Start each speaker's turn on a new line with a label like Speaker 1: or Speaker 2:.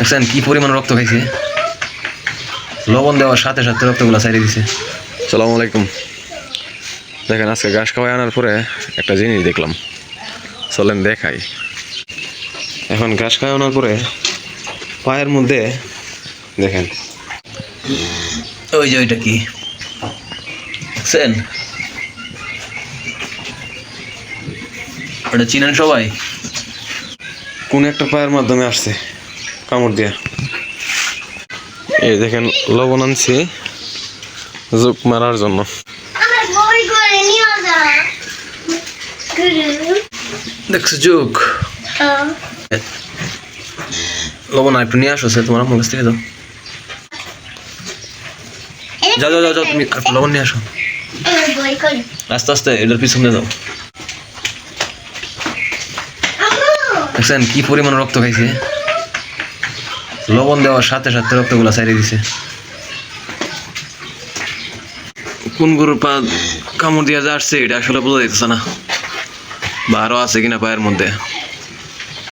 Speaker 1: দেখছেন কি পরিমাণ রক্ত খাইছে, লবণ দেওয়ার সাথে সাথে রক্তগুলো ছাড়িয়ে দিছে। আসসালামু আলাইকুম। দেখেন আজকে ঘাস খাওয়াই আনার পরে একটা জিনিস দেখলাম, চলেন দেখাই। এখন ঘাস খাওয়াই আনার পরে পায়ের মধ্যে দেখেন ওই যে ওইটা কি দেখছেন, ওটা চিনেন সবাই, কোন একটা পায়ের মাধ্যমে আসছে কামড় দিয়া। এই দেখেন লবণ আনছি জোক মারার জন্য। দেখছো জোক, লবণ একটু নিয়ে আসো, তোমার আমার কাছ থেকে যাও যাও যাও যাও, তুমি লবণ নিয়ে আসো আস্তে আস্তে, এটার পিছনে যাও। দেখছেন কি পরিমাণ রক্ত খাইছে, লবণ দেওয়ার সাথে সাথে রক্তগুলো ছাড়িয়ে দিছে। কোন গরুর পা কামড় দিয়ে আসছে এটা আসলে বোঝা যাইতেছে না, বা আরো আছে কিনা পায়ের মধ্যে।